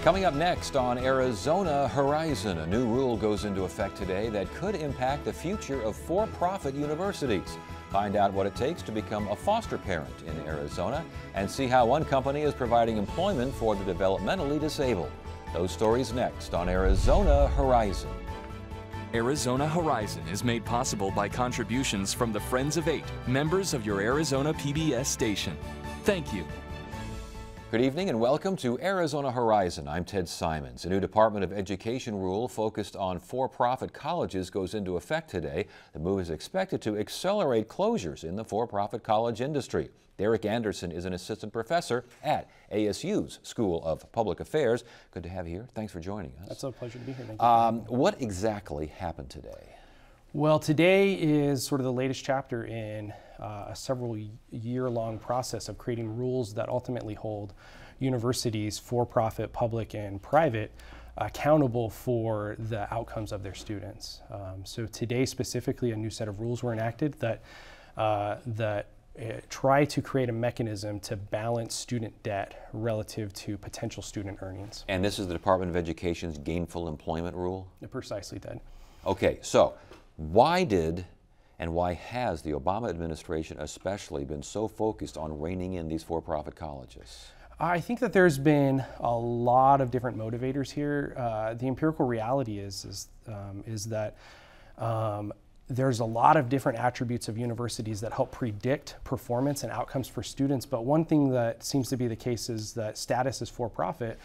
Coming up next on Arizona Horizon, a new rule goes into effect today that could impact the future of for-profit universities. Find out what it takes to become a foster parent in Arizona and see how one company is providing employment for the developmentally disabled. Those stories next on Arizona Horizon. Arizona Horizon is made possible by contributions from the Friends of Eight, members of your Arizona PBS station. Thank you. Good evening and welcome to Arizona Horizon. I'm Ted Simons. A new Department of Education rule focused on for-profit colleges goes into effect today. The move is expected to accelerate closures in the for-profit college industry. Derek Anderson is an assistant professor at ASU's School of Public Affairs. Good to have you here. Thanks for joining us. It's a pleasure to be here. Thank you. What exactly happened today? Well, today is sort of the latest chapter in a several-year-long process of creating rules that ultimately hold universities, for-profit, public, and private, accountable for the outcomes of their students. So today, specifically, a new set of rules were enacted that try to create a mechanism to balance student debt relative to potential student earnings. And this is the Department of Education's gainful employment rule? Precisely, Ted. Okay, so why did and why has the Obama administration especially been so focused on reining in these for-profit colleges? I think that there's been a lot of different motivators here. The empirical reality is that there's a lot of different attributes of universities that help predict performance and outcomes for students, but one thing that seems to be the case is that status as for-profit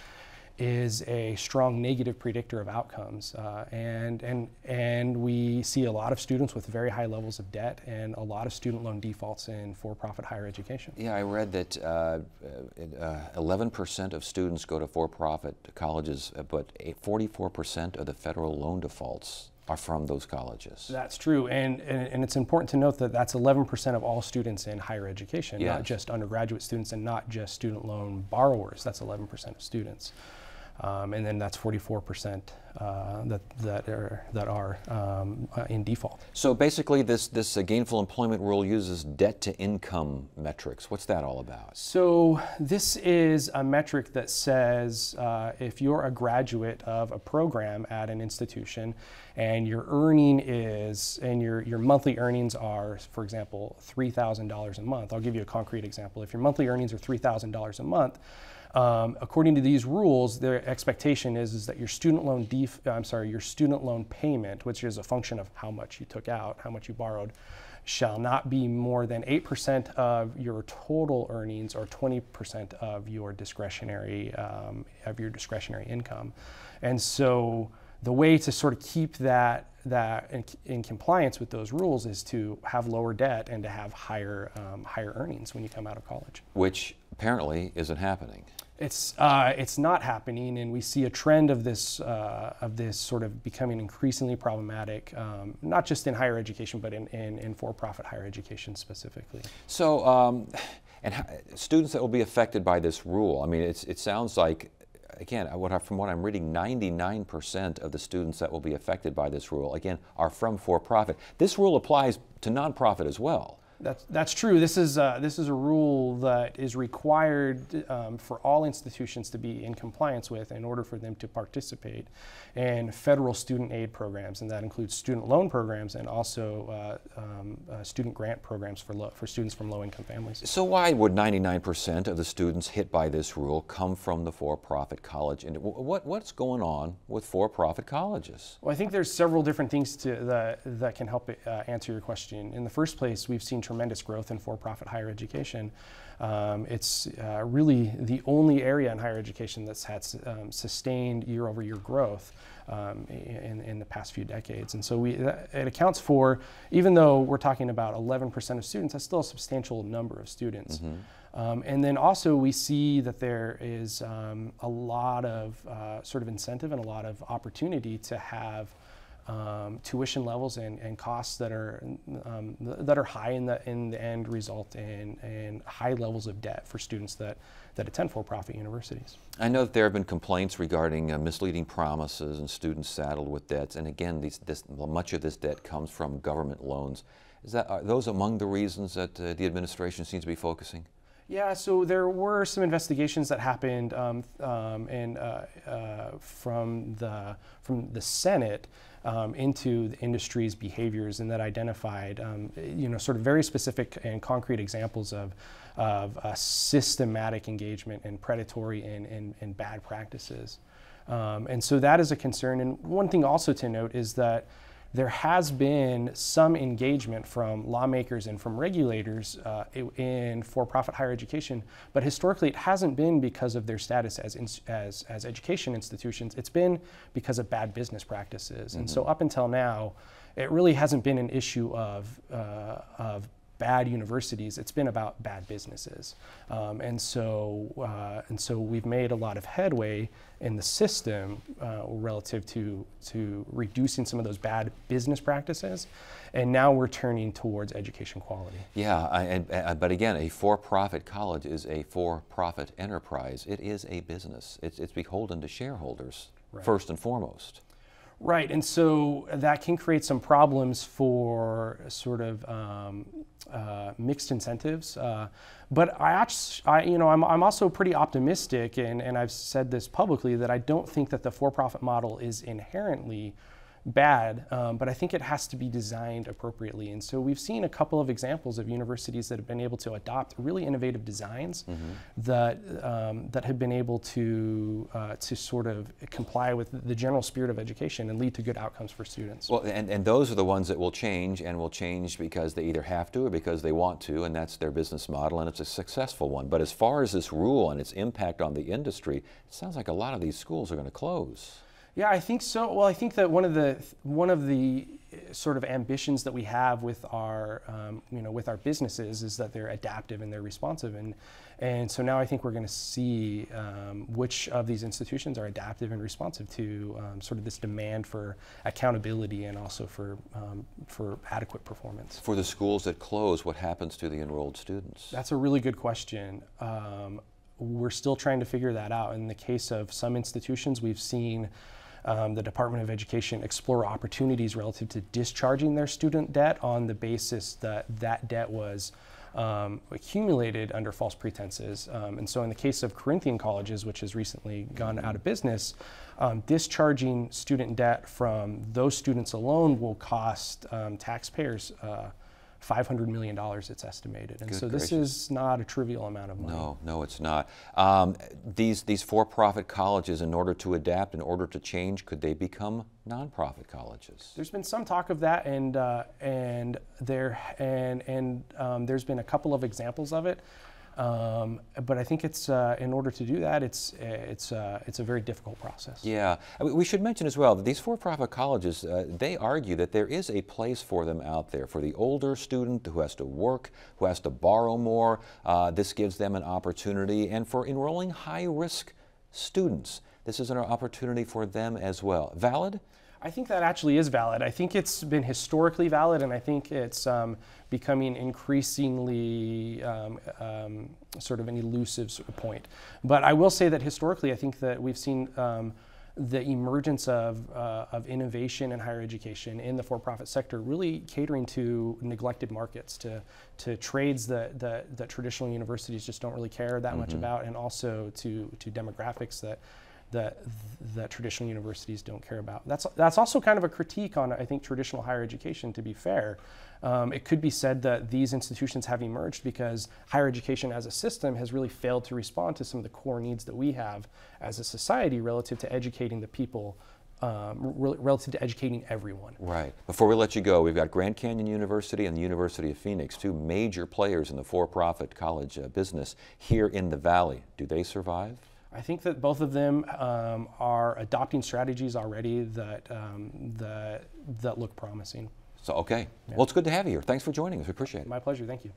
is a strong negative predictor of outcomes. And we see a lot of students with very high levels of debt and a lot of student loan defaults in for-profit higher education. Yeah, I read that 11% of students go to for-profit colleges, but 44% of the federal loan defaults are from those colleges. That's true, and it's important to note that that's 11% of all students in higher education, yes. Not just undergraduate students and not just student loan borrowers. That's 11% of students. And then that's 44% that are in default. So basically this gainful employment rule uses debt to income metrics. What's that all about? So this is a metric that says if you're a graduate of a program at an institution and your earning is, and your monthly earnings are, for example, $3,000 a month. I'll give you a concrete example. If your monthly earnings are $3,000 a month, according to these rules, their expectation is that your student loan your student loan payment, which is a function of how much you took out, how much you borrowed, shall not be more than 8% of your total earnings or 20% of your discretionary income. And so the way to sort of keep that in compliance with those rules is to have lower debt and to have higher earnings when you come out of college. Which apparently isn't happening. It's not happening, and we see a trend of this sort of becoming increasingly problematic, not just in higher education, but in for-profit higher education specifically. So, students that will be affected by this rule, I mean, it sounds like, again, from what I'm reading, 99% of the students that will be affected by this rule, again, are from for-profit. This rule applies to nonprofit as well. That's true. This is a rule that is required for all institutions to be in compliance with in order for them to participate in federal student aid programs, and that includes student loan programs and also student grant programs for students from low-income families. So why would 99% of the students hit by this rule come from the for-profit college? And what's going on with for-profit colleges? Well, I think there's several different things that can help answer your question. In the first place, we've seen tremendous growth in for-profit higher education. It's really the only area in higher education that's had sustained year-over-year growth in the past few decades. And so it accounts for, even though we're talking about 11% of students, that's still a substantial number of students. Mm-hmm. And then also we see that there is a lot of sort of incentive and a lot of opportunity to have tuition levels and costs that are high in the end result in high levels of debt for students that attend for-profit universities. I know that there have been complaints regarding misleading promises and students saddled with debts, and again, much of this debt comes from government loans. Are those among the reasons that the administration seems to be focusing? Yeah, so there were some investigations that happened from the Senate into the industry's behaviors, and that identified, sort of very specific and concrete examples of systematic engagement and predatory and bad practices. And so that is a concern. And one thing also to note is that there has been some engagement from lawmakers and from regulators in for-profit higher education, but historically it hasn't been because of their status as education institutions. It's been because of bad business practices. And so up until now, it really hasn't been an issue of bad universities. It's been about bad businesses. And so we've made a lot of headway in the system relative to reducing some of those bad business practices. And now we're turning towards education quality. Yeah, but again, a for-profit college is a for-profit enterprise. It is a business. It's beholden to shareholders, first and foremost. Right, and so that can create some problems for sort of mixed incentives. But I'm also pretty optimistic, and I've said this publicly, that I don't think that the for-profit model is inherently bad, but I think it has to be designed appropriately. And so we've seen a couple of examples of universities that have been able to adopt really innovative designs that have been able to sort of comply with the general spirit of education and lead to good outcomes for students. Well, and those are the ones that will change because they either have to or because they want to, and that's their business model, and it's a successful one. But as far as this rule and its impact on the industry, it sounds like a lot of these schools are going to close. Yeah, I think so. Well, I think that one of the sort of ambitions that we have with our businesses is that they're adaptive and they're responsive, and so now I think we're going to see which of these institutions are adaptive and responsive to sort of this demand for accountability and also for adequate performance. For the schools that close, what happens to the enrolled students? That's a really good question. We're still trying to figure that out. In the case of some institutions, we've seen the Department of Education explore opportunities relative to discharging their student debt on the basis that that debt was accumulated under false pretenses. And so in the case of Corinthian colleges, which has recently gone out of business, discharging student debt from those students alone will cost taxpayers $500 million, it's estimated. And so this is not a trivial amount of money. No, it's not. These for-profit colleges, in order to adapt, in order to change, could they become nonprofit colleges? There's been some talk of that, and there's been a couple of examples of it. But I think it's in order to do that, it's a very difficult process. Yeah, we should mention as well that these for-profit colleges, they argue that there is a place for them out there. For the older student who has to work, who has to borrow more, this gives them an opportunity. And for enrolling high-risk students, this is an opportunity for them as well. Valid? I think that actually is valid. I think it's been historically valid, and I think it's becoming increasingly sort of an elusive point. But I will say that historically, I think that we've seen the emergence of innovation in higher education in the for-profit sector really catering to neglected markets, to trades that traditional universities just don't really care that much about, and also to demographics that traditional universities don't care about. That's also kind of a critique on, I think, traditional higher education, to be fair. It could be said that these institutions have emerged because higher education as a system has really failed to respond to some of the core needs that we have as a society relative to educating the people, relative to educating everyone. Right. Before we let you go, we've got Grand Canyon University and the University of Phoenix, two major players in the for-profit college business here in the Valley. Do they survive? I think that both of them are adopting strategies already that look promising. So, okay. Yeah. Well, it's good to have you here. Thanks for joining us. We appreciate it. My pleasure. Thank you.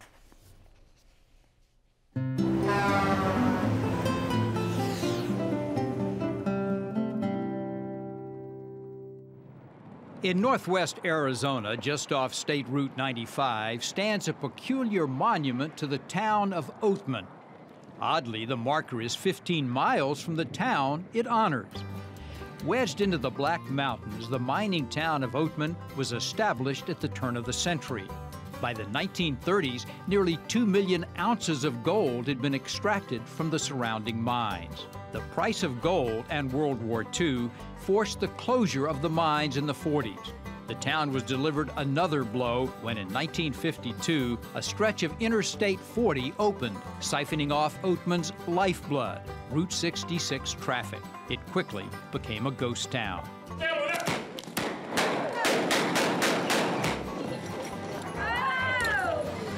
In northwest Arizona, just off State Route 95, stands a peculiar monument to the town of Oatman. Oddly, the marker is 15 miles from the town it honors. Wedged into the Black Mountains, the mining town of Oatman was established at the turn of the century. By the 1930s, nearly 2 million ounces of gold had been extracted from the surrounding mines. The price of gold and World War II forced the closure of the mines in the 40s. The town was delivered another blow when in 1952, a stretch of Interstate 40 opened, siphoning off Oatman's lifeblood, Route 66 traffic. It quickly became a ghost town.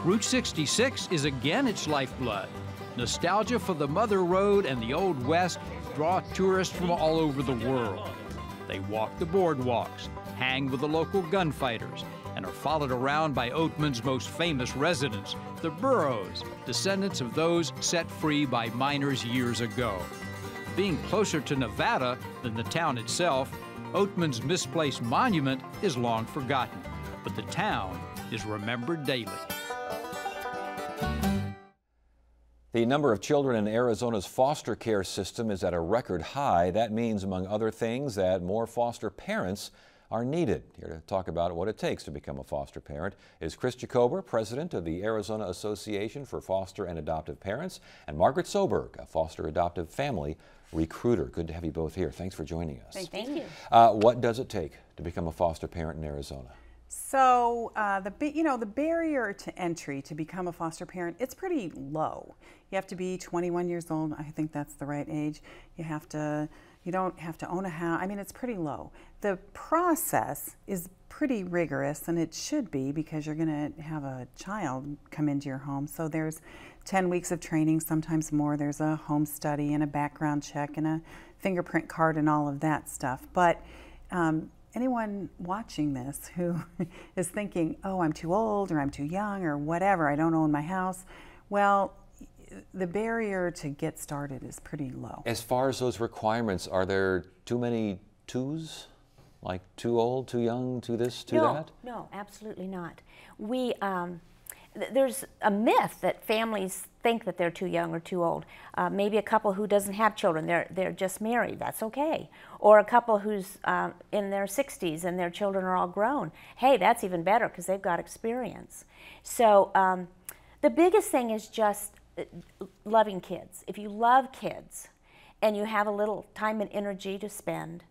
Route 66 is again its lifeblood. Nostalgia for the Mother Road and the Old West draw tourists from all over the world. They walk the boardwalks, hang with the local gunfighters, and are followed around by Oatman's most famous residents, the Burros, descendants of those set free by miners years ago. Being closer to Nevada than the town itself, Oatman's misplaced monument is long forgotten, but the town is remembered daily. The number of children in Arizona's foster care system is at a record high. That means, among other things, that more foster parents are needed. Here to talk about what it takes to become a foster parent is Chris Jacober, president of the Arizona Association for Foster and Adoptive Parents, and Margaret Soberg, a foster adoptive family recruiter. Good to have you both here. Thanks for joining us. Thank you. What does it take to become a foster parent in Arizona? So the barrier to entry to become a foster parent, it's pretty low. You have to be 21 years old. I think that's the right age. You don't have to own a house. I mean, it's pretty low. The process is pretty rigorous, and it should be, because you're going to have a child come into your home. So there's 10 weeks of training, sometimes more. There's a home study and a background check and a fingerprint card and all of that stuff. But anyone watching this who is thinking, oh, I'm too old, or I'm too young, or whatever, I don't own my house, well, the barrier to get started is pretty low. As far as those requirements, are there too many twos? Like too old, too young, too this, too that? No, absolutely not. There's a myth that families think that they're too young or too old. Maybe a couple who doesn't have children, they're just married, that's okay. Or a couple who's in their 60s and their children are all grown. Hey, that's even better because they've got experience. So the biggest thing is just loving kids. If you love kids and you have a little time and energy to spend,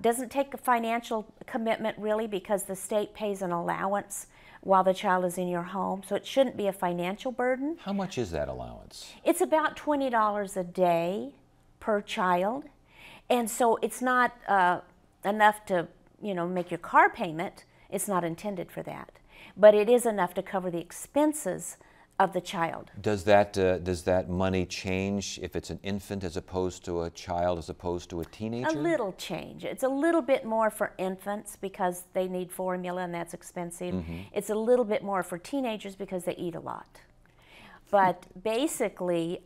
doesn't take a financial commitment really, because the state pays an allowance while the child is in your home, so it shouldn't be a financial burden. How much is that allowance? It's about $20 a day per child, and so it's not enough to, make your car payment. It's not intended for that, but it is enough to cover the expenses of the child. Does that money change if it's an infant as opposed to a child, as opposed to a teenager? A little change. It's a little bit more for infants because they need formula and that's expensive. Mm-hmm. It's a little bit more for teenagers because they eat a lot. But basically,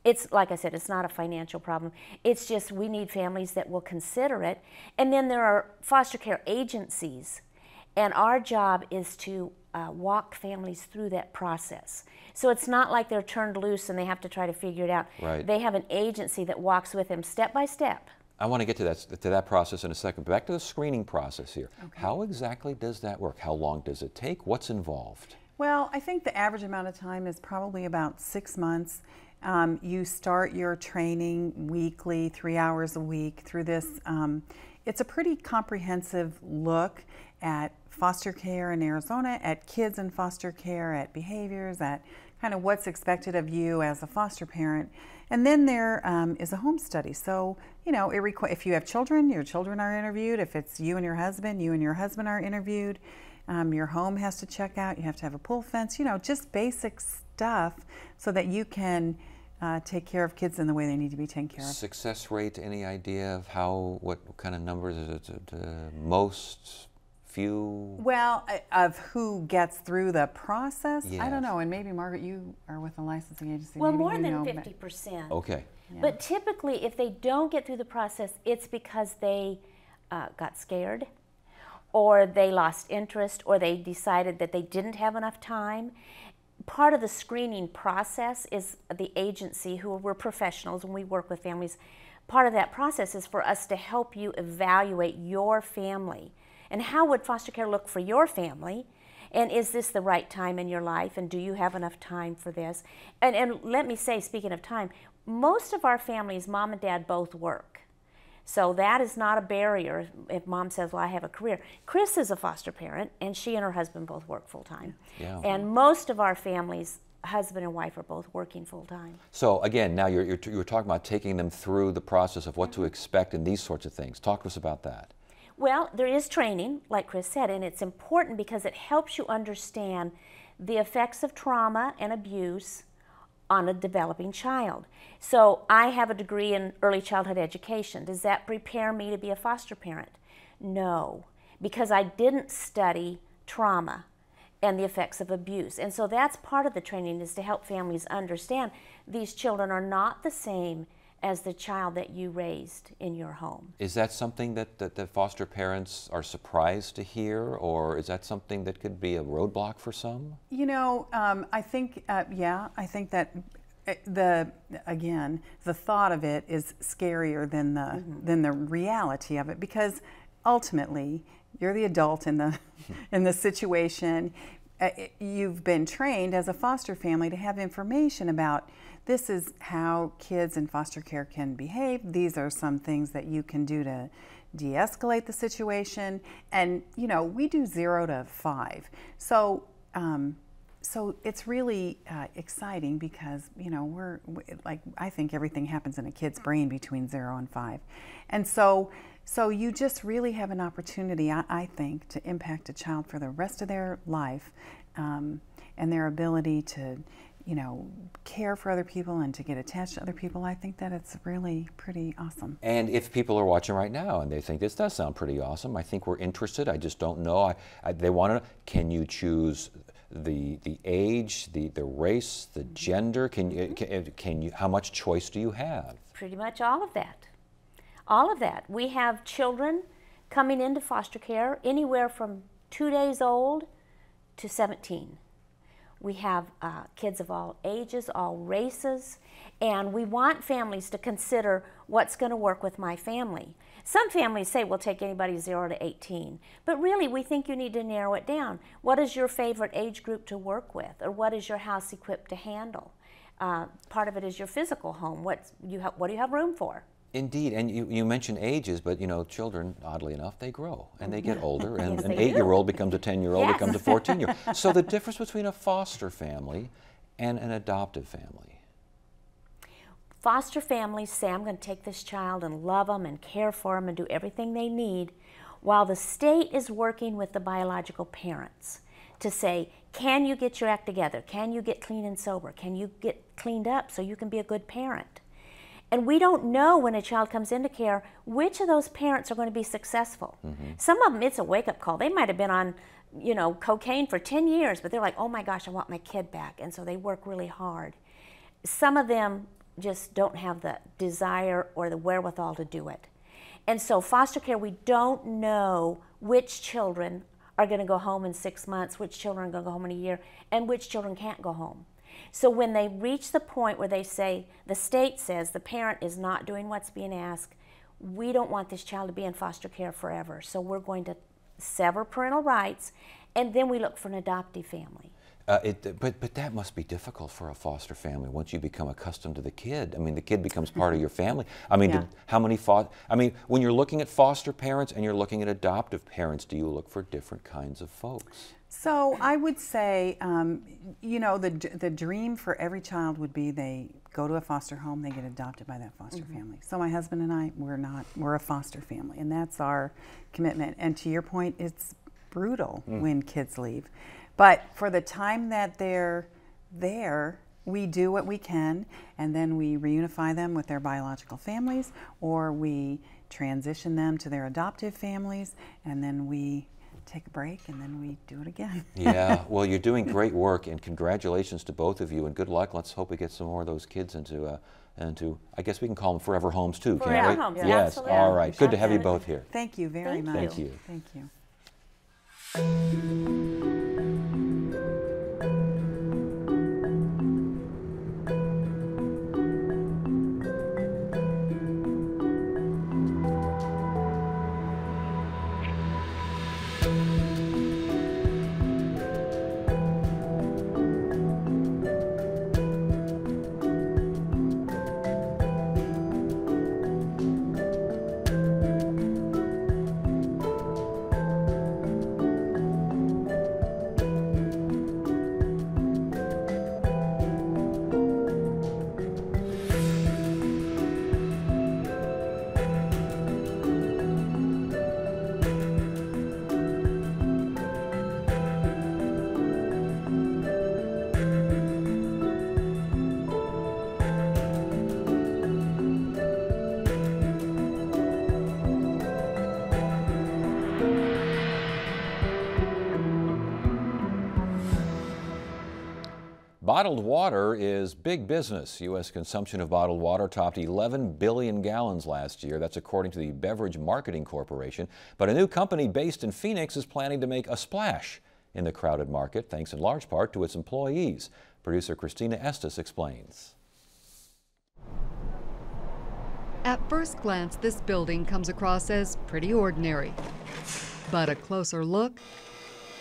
it's like I said, it's not a financial problem. It's just we need families that will consider it. And then there are foster care agencies, and our job is to walk families through that process. So it's not like they're turned loose and they have to try to figure it out. Right. They have an agency that walks with them step by step. I want to get to that process in a second. Back to the screening process here. Okay. How exactly does that work? How long does it take? What's involved? Well, I think the average amount of time is probably about 6 months. You start your training weekly, 3 hours a week through this. It's a pretty comprehensive look at foster care in Arizona, at kids in foster care, at behaviors, at kind of what's expected of you as a foster parent. And then there is a home study. So, if you have children, your children are interviewed. If it's you and your husband are interviewed. Your home has to check out. You have to have a pool fence, just basic stuff so that you can take care of kids in the way they need to be taken care of. Success rate, any idea of what kind of numbers is it? Most? Few? Well, of who gets through the process, yes. I don't know. And maybe, Margaret, you are with a licensing agency. Well, maybe more than 50%. Okay. Yeah. But typically, if they don't get through the process, it's because they got scared, or they lost interest, or they decided that they didn't have enough time. Part of the screening process is the agency, who we're professionals and we work with families. Part of that process is for us to help you evaluate your family. And how would foster care look for your family? And is this the right time in your life? And do you have enough time for this? And let me say, speaking of time, most of our families, mom and dad both work. So that is not a barrier if mom says, well, I have a career. Chris is a foster parent, and she and her husband both work full-time. Yeah. And most of our families, husband and wife, are both working full-time. So again, now you're talking about taking them through the process of what to expect and these sorts of things. Talk to us about that. Well, there is training, like Chris said, and it's important because it helps you understand the effects of trauma and abuse on a developing child. So I have a degree in early childhood education. Does that prepare me to be a foster parent? No, because I didn't study trauma and the effects of abuse. And so that's part of the training, is to help families understand these children are not the same as the child that you raised in your home. Is that something that foster parents are surprised to hear, or is that something that could be a roadblock for some? You know, I think, yeah, I think that the thought of it is scarier than the reality of it, because ultimately you're the adult in the situation. You've been trained as a foster family to have information about, this is how kids in foster care can behave. These are some things that you can do to de-escalate the situation. And, you know, we do 0 to 5. So, so it's really exciting because, you know, I think everything happens in a kid's brain between 0 and 5. And so you just really have an opportunity, I think, to impact a child for the rest of their life, and their ability to, you know, care for other people and to get attached to other people. I think that it's really pretty awesome. And if people are watching right now and they think this does sound pretty awesome, I think we're interested, I just don't know, they want to know, can you choose the age, the race, the gender? Can you, how much choice do you have? Pretty much all of that. All of that. We have children coming into foster care anywhere from 2 days old to 17. We have kids of all ages, all races, and we want families to consider what's going to work with my family. Some families say we'll take anybody 0 to 18, but really we think you need to narrow it down. What is your favorite age group to work with, or what is your house equipped to handle? Part of it is your physical home. What do you have room for? Indeed, and you mentioned ages, but you know, children, oddly enough, they grow and they get older, and Yes, an they 8-year-old becomes a 10-year-old, Yes. becomes a 14-year-old. So the difference between a foster family and an adoptive family? Foster families say, I'm going to take this child and love them and care for them and do everything they need, while the state is working with the biological parents to say, can you get your act together? Can you get clean and sober? Can you get cleaned up so you can be a good parent? And we don't know when a child comes into care which of those parents are going to be successful. Mm-hmm. Some of them, it's a wake-up call. They might have been on, you know, cocaine for 10 years, but they're like, oh my gosh, I want my kid back. And so they work really hard. Some of them just don't have the desire or the wherewithal to do it. And so foster care, we don't know which children are going to go home in 6 months, which children are going to go home in a year, and which children can't go home. So when they reach the point where they say, the state says the parent is not doing what's being asked, we don't want this child to be in foster care forever. So we're going to sever parental rights, and then we look for an adoptive family. But that must be difficult for a foster family once you become accustomed to the kid. I mean, the kid becomes part of your family. I mean, Yeah. When you're looking at foster parents and you're looking at adoptive parents, do you look for different kinds of folks? So I would say, you know, the dream for every child would be they go to a foster home, they get adopted by that foster family. So my husband and I, we're a foster family, and that's our commitment. And to your point, it's brutal when kids leave. But for the time that they're there, we do what we can, and then we reunify them with their biological families, or we transition them to their adoptive families, and then we take a break, and then we do it again. Yeah, well, you're doing great work, and congratulations to both of you, and good luck. Let's hope we get some more of those kids into, I guess we can call them forever homes too, can't we? Forever homes, Yes, absolutely. all right. Good to have you both here. Thank you very Thank much. Thank you. Thank you. Bottled water is big business. U.S. consumption of bottled water topped 11 billion gallons last year. That's according to the Beverage Marketing Corporation. But a new company based in Phoenix is planning to make a splash in the crowded market, thanks in large part to its employees. Producer Christina Estes explains. At first glance, this building comes across as pretty ordinary. But a closer look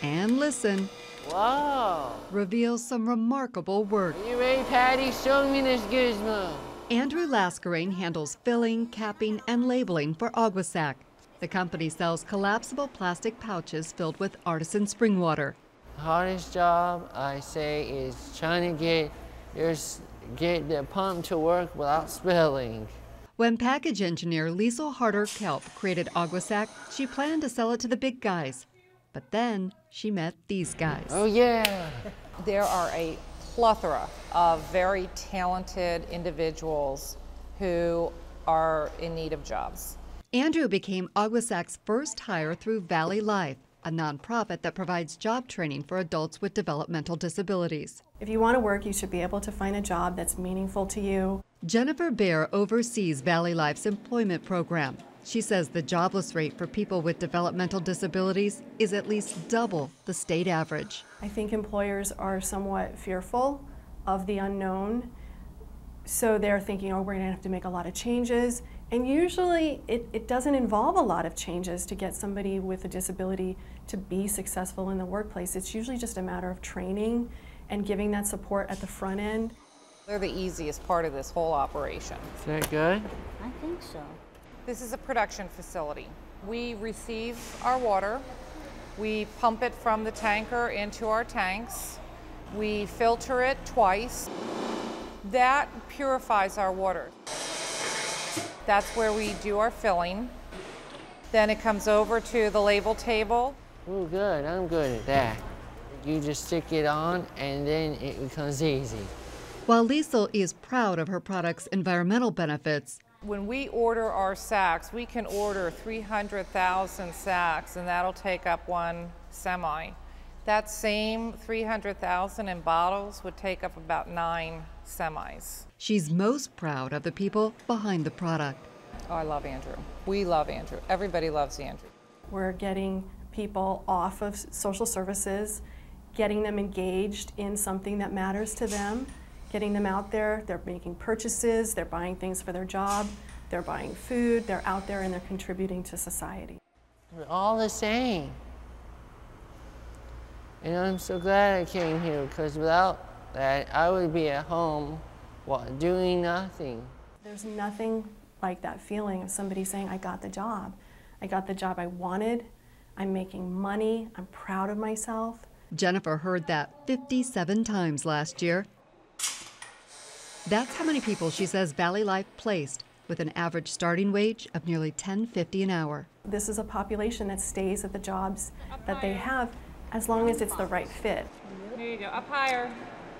and listen Wow. reveals some remarkable work. You ready, Patty? Show me this gizmo. Andrew Lascarine handles filling, capping, and labeling for Aguasac. The company sells collapsible plastic pouches filled with artisan spring water. Hardest job, I say, is trying to get the pump to work without spilling. When package engineer Liesl Harder-Kelp created Aguasac, she planned to sell it to the big guys. But then she met these guys. Oh yeah. There are a plethora of very talented individuals who are in need of jobs. Andrew became Aguasac's first hire through Valley Life, a nonprofit that provides job training for adults with developmental disabilities. If you want to work, you should be able to find a job that's meaningful to you. Jennifer Baer oversees Valley Life's employment program. She says the jobless rate for people with developmental disabilities is at least double the state average. I think employers are somewhat fearful of the unknown, so they're thinking, oh, we're going to have to make a lot of changes. And usually it doesn't involve a lot of changes to get somebody with a disability to be successful in the workplace. It's usually just a matter of training and giving that support at the front end. They're the easiest part of this whole operation. Is that good? I think so. This is a production facility. We receive our water, we pump it from the tanker into our tanks, we filter it twice. That purifies our water. That's where we do our filling. Then it comes over to the label table. Oh good, I'm good at that. You just stick it on and then it becomes easy. While Liesl is proud of her product's environmental benefits, When we order our sacks, we can order 300,000 sacks, and that'll take up one semi. That same 300,000 in bottles would take up about 9 semis. she's most proud of the people behind the product. Oh, I love Andrew. We love Andrew. Everybody loves Andrew. We're getting people off of social services, getting them engaged in something that matters to them, getting them out there. They're making purchases, they're buying things for their job, they're buying food, they're out there and they're contributing to society. We're all the same. And I'm so glad I came here because without that, I would be at home doing nothing. There's nothing like that feeling of somebody saying, I got the job. I got the job I wanted. I'm making money. I'm proud of myself. Jennifer heard that 57 times last year. That's how many people she says Valley Life placed, with an average starting wage of nearly $10.50 an hour. This is a population that stays at the jobs that they have as long as it's the right fit. There you go. Up higher.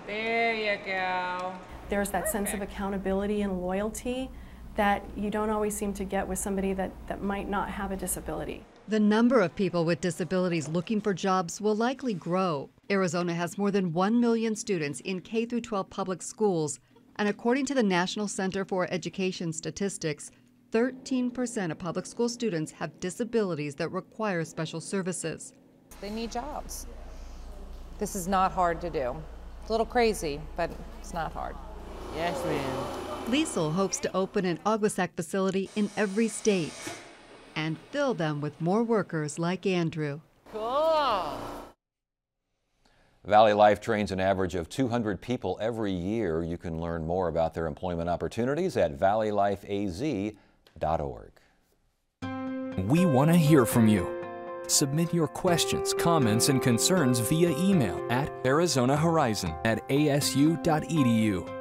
There you go. There's that sense of accountability and loyalty that you don't always seem to get with somebody that might not have a disability. The number of people with disabilities looking for jobs will likely grow. Arizona has more than 1 million students in K-12 public schools, and according to the National Center for Education Statistics, 13% of public school students have disabilities that require special services. They need jobs. This is not hard to do. It's a little crazy, but it's not hard. Yes, ma'am. Liesl hopes to open an Aguasac facility in every state and fill them with more workers like Andrew. Cool. Valley Life trains an average of 200 people every year. You can learn more about their employment opportunities at valleylifeaz.org. We want to hear from you. Submit your questions, comments, and concerns via email at arizonahorizon@asu.edu.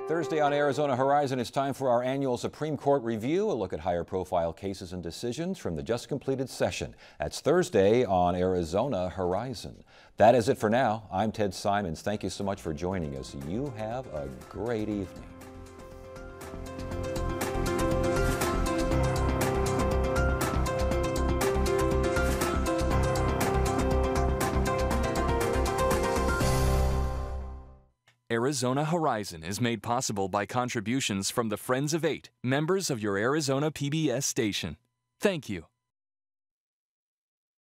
Thursday on Arizona Horizon, it's time for our annual Supreme Court review, a look at higher profile cases and decisions from the just completed session. That's Thursday on Arizona Horizon. That is it for now. I'm Ted Simons. Thank you so much for joining us. You have a great evening. Arizona Horizon is made possible by contributions from the Friends of 8, members of your Arizona PBS station. Thank you.